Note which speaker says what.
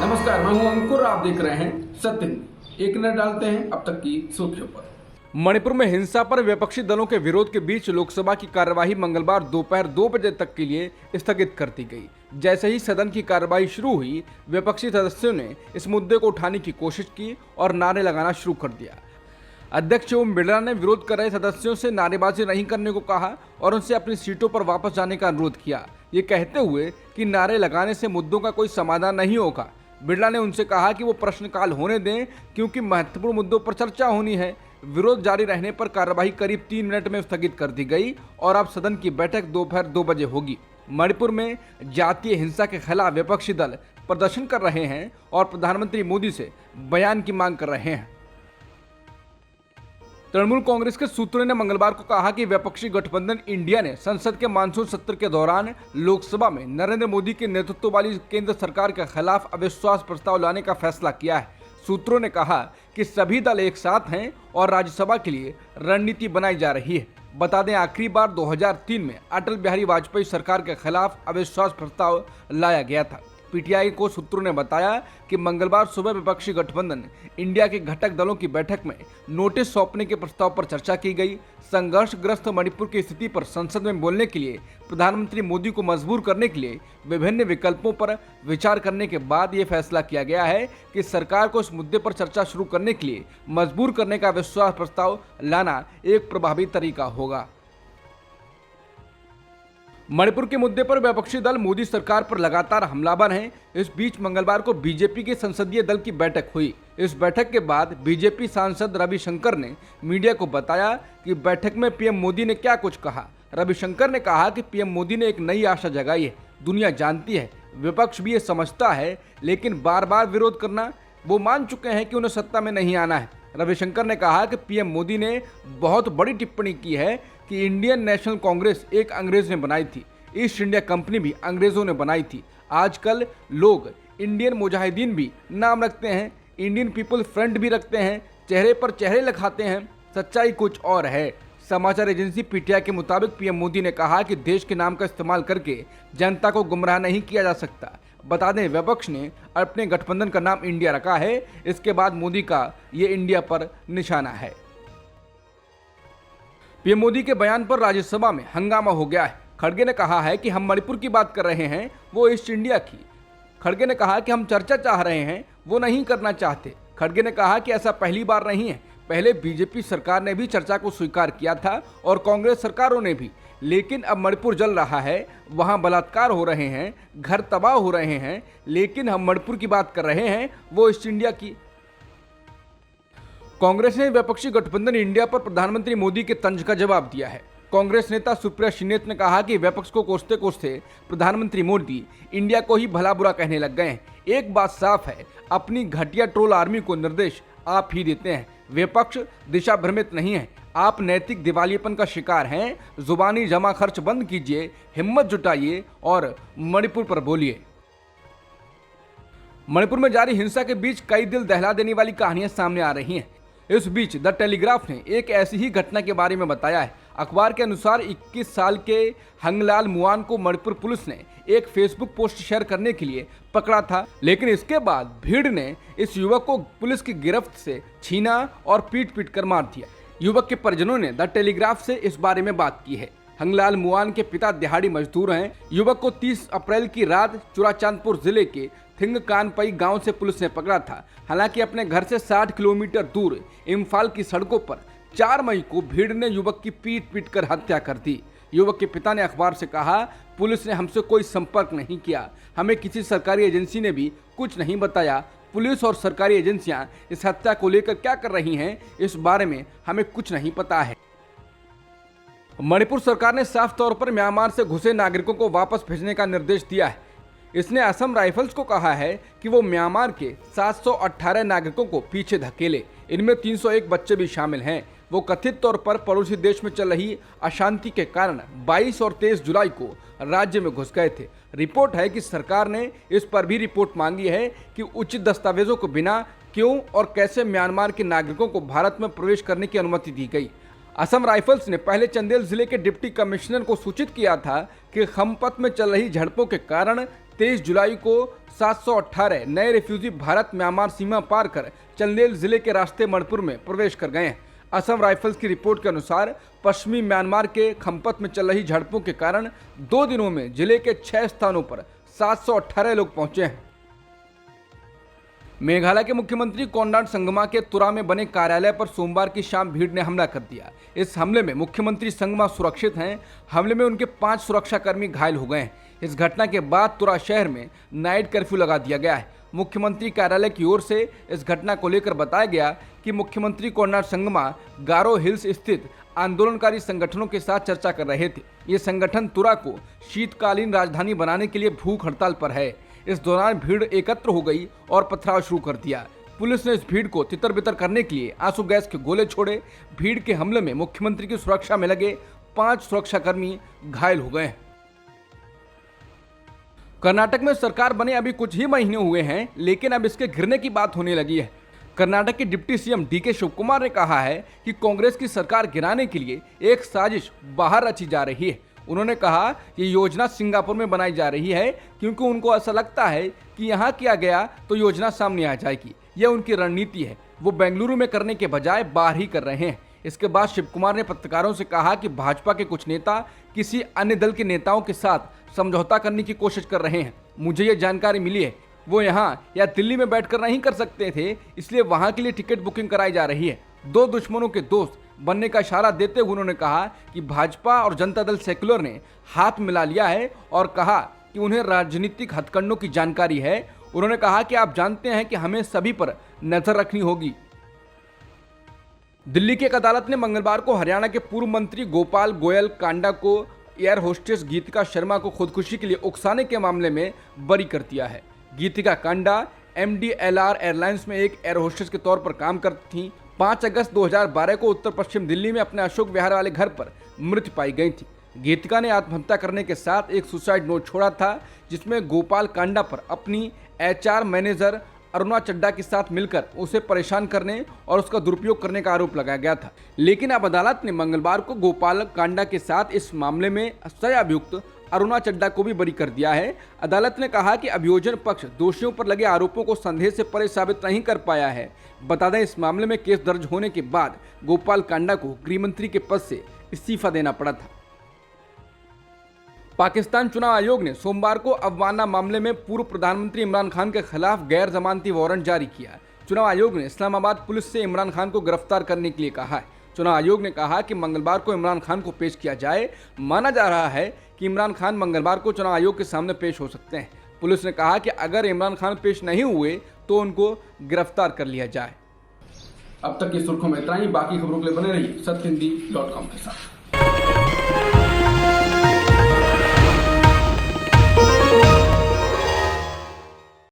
Speaker 1: नमस्कार, मैं हूं अंकुर। आप देख रहे हैं सत्य न्यूज़। एक नजर डालते हैं अब तक की सुर्खियों पर। मणिपुर में हिंसा पर विपक्षी दलों के विरोध के बीच लोकसभा की कार्यवाही मंगलवार दोपहर 2 बजे तक के लिए स्थगित कर दी गई। जैसे ही सदन की कार्यवाही शुरू हुई, विपक्षी सदस्यों ने इस मुद्दे को उठाने की कोशिश की और नारे लगाना शुरू कर दिया। अध्यक्ष ओम बिरला ने विरोध कर रहे सदस्यों से नारेबाजी नहीं करने को कहा और उनसे अपनी सीटों पर वापस जाने का अनुरोध किया, ये कहते हुए कि नारे लगाने से मुद्दों का कोई समाधान नहीं होगा। बिरला ने उनसे कहा कि वो प्रश्नकाल होने दें क्योंकि महत्वपूर्ण मुद्दों पर चर्चा होनी है। विरोध जारी रहने पर कार्यवाही करीब 3 मिनट में स्थगित कर दी गई और अब सदन की बैठक दोपहर 2 बजे होगी। मणिपुर में जातीय हिंसा के खिलाफ विपक्षी दल प्रदर्शन कर रहे हैं और प्रधानमंत्री मोदी से बयान की मांग कर रहे हैं। तृणमूल कांग्रेस के सूत्रों ने मंगलवार को कहा कि विपक्षी गठबंधन इंडिया ने संसद के मानसून सत्र के दौरान लोकसभा में नरेंद्र मोदी के नेतृत्व वाली केंद्र सरकार के खिलाफ अविश्वास प्रस्ताव लाने का फैसला किया है। सूत्रों ने कहा कि सभी दल एक साथ हैं और राज्यसभा के लिए रणनीति बनाई जा रही है। बता दें, आखिरी बार 2003 में अटल बिहारी वाजपेयी सरकार के खिलाफ अविश्वास प्रस्ताव लाया गया था। पीटीआई को सूत्रों ने बताया कि मंगलवार सुबह विपक्षी गठबंधन इंडिया के घटक दलों की बैठक में नोटिस सौंपने के प्रस्ताव पर चर्चा की गई। संघर्षग्रस्त मणिपुर की स्थिति पर संसद में बोलने के लिए प्रधानमंत्री मोदी को मजबूर करने के लिए विभिन्न विकल्पों पर विचार करने के बाद ये फैसला किया गया है कि सरकार को इस मुद्दे पर चर्चा शुरू करने के लिए मजबूर करने का विश्वास प्रस्ताव लाना एक प्रभावी तरीका होगा। मणिपुर के मुद्दे पर विपक्षी दल मोदी सरकार पर लगातार हमलावर हैं। इस बीच मंगलवार को बीजेपी के संसदीय दल की बैठक हुई। इस बैठक के बाद बीजेपी सांसद रविशंकर ने मीडिया को बताया कि बैठक में पीएम मोदी ने क्या कुछ कहा। रविशंकर ने कहा कि पीएम मोदी ने एक नई आशा जगाई है। दुनिया जानती है, विपक्ष भी ये समझता है, लेकिन बार बार विरोध करना, वो मान चुके हैं कि उन्हें सत्ता में नहीं आना है। रविशंकर ने कहा कि पीएम मोदी ने बहुत बड़ी टिप्पणी की है कि इंडियन नेशनल कांग्रेस एक अंग्रेज ने बनाई थी, ईस्ट इंडिया कंपनी भी अंग्रेजों ने बनाई थी। आजकल लोग इंडियन मुजाहिदीन भी नाम रखते हैं, इंडियन पीपल फ्रंट भी रखते हैं, चेहरे पर चेहरे लगाते हैं, सच्चाई कुछ और है। समाचार एजेंसी पीटीआई के मुताबिक पीएम मोदी ने कहा कि देश के नाम का इस्तेमाल करके जनता को गुमराह नहीं किया जा सकता। बता दें, विपक्ष ने अपने गठबंधन का नाम इंडिया रखा है। इसके बाद मोदी का ये इंडिया पर निशाना है। पीएम मोदी के बयान पर राज्यसभा में हंगामा हो गया है। खड़गे ने कहा है कि हम मणिपुर की बात कर रहे हैं, वो ईस्ट इंडिया की। खड़गे ने कहा कि हम चर्चा चाह रहे हैं, वो नहीं करना चाहते। खड़गे ने कहा कि ऐसा पहली बार नहीं है, पहले बीजेपी सरकार ने भी चर्चा को स्वीकार किया था और कांग्रेस सरकारों ने भी, लेकिन अब मणिपुर जल रहा है, वहां बलात्कार हो रहे हैं, घर तबाह हो रहे हैं, लेकिन हम मणिपुर की बात कर रहे हैं, वो ईस्ट इंडिया की। कांग्रेस ने विपक्षी गठबंधन इंडिया पर प्रधानमंत्री मोदी के तंज का जवाब दिया है। कांग्रेस नेता सुप्रिया श्रीनेत ने कहा कि विपक्ष को कोसते कोसते प्रधानमंत्री मोदी इंडिया को ही भला बुरा कहने लग गए हैं। एक बात साफ है, अपनी घटिया ट्रोल आर्मी को निर्देश आप ही देते हैं। विपक्ष दिशा भ्रमित नहीं है, आप नैतिक दिवालियेपन का शिकार हैं। जुबानी जमा खर्च बंद कीजिए, हिम्मत जुटाइए और मणिपुर पर बोलिए। मणिपुर में जारी हिंसा के बीच कई दिल दहला देने वाली कहानियां सामने आ रही हैं। इस बीच द टेलीग्राफ ने एक ऐसी ही घटना के बारे में बताया है। अखबार के अनुसार 21 साल के हंगलाल मुआन को मणिपुर पुलिस ने एक फेसबुक पोस्ट शेयर करने के लिए पकड़ा था, लेकिन इसके बाद भीड़ ने इस युवक को पुलिस की गिरफ्त से छीना और पीट पीट कर मार दिया। युवक के परिजनों ने द टेलीग्राफ से इस बारे में बात की है। हंगलाल मुआन के पिता दिहाड़ी मजदूर हैं। युवक को 30 अप्रैल की रात चुराचांदपुर जिले के थिंगकानपई गांव से पुलिस ने पकड़ा था। हालांकि अपने घर से 60 किलोमीटर दूर इम्फाल की सड़कों पर 4 मई को भीड़ ने युवक की पीट पीट कर हत्या कर दी। युवक के पिता ने अखबार से कहा, पुलिस ने हमसे कोई संपर्क नहीं किया, हमें किसी सरकारी एजेंसी ने भी कुछ नहीं बताया। पुलिस और सरकारी एजेंसियां इस हत्या को लेकर क्या कर रही हैं, इस बारे में हमें कुछ नहीं पता है। मणिपुर सरकार ने साफ तौर पर म्यांमार से घुसे नागरिकों को वापस भेजने का निर्देश दिया है। इसने असम राइफल्स को कहा है कि वो म्यांमार के 718 नागरिकों को पीछे धकेले। इनमें 301 बच्चे भी शामिल हैं। वो कथित तौर पर पड़ोसी देश में चल रही अशांति के कारण 22 और 23 जुलाई को राज्य में घुस गए थे। रिपोर्ट है कि सरकार ने इस पर भी रिपोर्ट मांगी है कि उचित दस्तावेजों को बिना क्यों और कैसे म्यांमार के नागरिकों को भारत में प्रवेश करने की अनुमति दी गई। असम राइफल्स ने पहले चंदेल जिले के डिप्टी कमिश्नर को सूचित किया था कि खमपत में चल रही झड़पों के कारण 23 जुलाई को 718 नए रिफ्यूजी भारत म्यांमार सीमा पार कर चंदेल जिले के रास्ते मणिपुर में प्रवेश कर गए हैं। असम राइफल्स की रिपोर्ट के अनुसार पश्चिमी म्यांमार के खंपत में चल रही झड़पों के कारण 2 दिनों में जिले के 6 स्थानों पर 718 लोग पहुंचे हैं। मेघालय के मुख्यमंत्री कोनराड संगमा के तुरा में बने कार्यालय पर सोमवार की शाम भीड़ ने हमला कर दिया। इस हमले में मुख्यमंत्री संगमा सुरक्षित हैं। हमले में उनके 5 सुरक्षाकर्मी घायल हो गए हैं। इस घटना के बाद तुरा शहर में नाइट कर्फ्यू लगा दिया गया है। मुख्यमंत्री कार्यालय की ओर से इस घटना को लेकर बताया गया कि मुख्यमंत्री कोनराड संगमा गारो हिल्स स्थित आंदोलनकारी संगठनों के साथ चर्चा कर रहे थे। ये संगठन तुरा को शीतकालीन राजधानी बनाने के लिए भूख हड़ताल पर है। इस दौरान भीड़ एकत्र हो गई और पथराव शुरू कर दिया। पुलिस ने इस भीड़ को तितर बितर करने के लिए आंसू गैस के गोले छोड़े। भीड़ के हमले में मुख्यमंत्री की सुरक्षा में लगे 5 सुरक्षाकर्मी घायल हो गए। कर्नाटक में सरकार बने अभी कुछ ही महीने हुए हैं, लेकिन अब इसके गिरने की बात होने लगी है। कर्नाटक के डिप्टी सीएम डीके शिवकुमार ने कहा है कि कांग्रेस की सरकार गिराने के लिए एक साजिश बाहर रची जा रही है। उन्होंने कहा कि योजना सिंगापुर में बनाई जा रही है, क्योंकि उनको ऐसा लगता है कि यहाँ किया गया तो योजना सामने आ जाएगी। यह उनकी रणनीति है। वो बेंगलुरु में करने के बजाय बाहर ही कर रहे हैं। इसके बाद शिवकुमार ने पत्रकारों से कहा कि भाजपा के कुछ नेता किसी अन्य दल के नेताओं के साथ समझौता करने की कोशिश कर रहे हैं। मुझे ये जानकारी मिली है। वो यहाँ या दिल्ली में बैठकर नहीं कर सकते थे, इसलिए वहाँ के लिए टिकट बुकिंग कराई जा रही है। 2 दुश्मनों के दोस्त बनने का इशारा देते हुए उन्होंने कहा कि भाजपा और जनता दल सेक्युलर ने हाथ मिला लिया है और कहा कि उन्हें राजनीतिक हथकंडों की जानकारी है। उन्होंने कहा कि आप जानते हैं कि हमें सभी पर नजर रखनी होगी। दिल्ली की एक अदालत ने मंगलवार को हरियाणा के पूर्व मंत्री गोपाल गोयल कांडा को एयर होस्टेस गीतिका शर्मा को खुदकुशी के लिए उकसाने के मामले में बरी कर दिया है। गीतिका कांडा MDLR एयरलाइंस में एक एयर होस्टेस के तौर पर काम करती थी। 5 अगस्त 2012 को उत्तर पश्चिम दिल्ली में अपने अशोक विहार वाले घर पर मृत पाई गई थी। गीतिका ने आत्महत्या करने के साथ एक सुसाइड नोट छोड़ा था, जिसमें गोपाल कांडा पर अपनी HR मैनेजर अरुणा चड्डा के साथ मिलकर उसे परेशान करने और उसका दुरुपयोग करने का आरोप लगाया गया था। लेकिन अब अदालत ने मंगलवार को गोपाल कांडा के साथ इस मामले में सजा अभियुक्त अरुणा चड्डा को भी बरी कर दिया है। अदालत ने कहा कि अभियोजन पक्ष दोषियों पर लगे आरोपों को संदेह से परे साबित नहीं कर पाया है। बता दें, इस मामले में केस दर्ज होने के बाद गोपाल कांडा को गृह मंत्री के पद से इस्तीफा देना पड़ा था। पाकिस्तान चुनाव आयोग ने सोमवार को अवमानना मामले में पूर्व प्रधानमंत्री इमरान खान के खिलाफ गैर जमानती वारंट जारी किया। चुनाव आयोग ने इस्लामाबाद पुलिस से इमरान खान को गिरफ्तार करने के लिए कहा है। चुनाव आयोग ने कहा कि मंगलवार को इमरान खान को पेश किया जाए। माना जा रहा है कि इमरान खान मंगलवार को चुनाव आयोग के सामने पेश हो सकते हैं। पुलिस ने कहा कि अगर इमरान खान पेश नहीं हुए तो उनको गिरफ्तार कर लिया जाए। अब तक की सुर्खियों में इतना ही। बाकी खबरों के लिए बने रहिए सत्यहिंदी.com के साथ।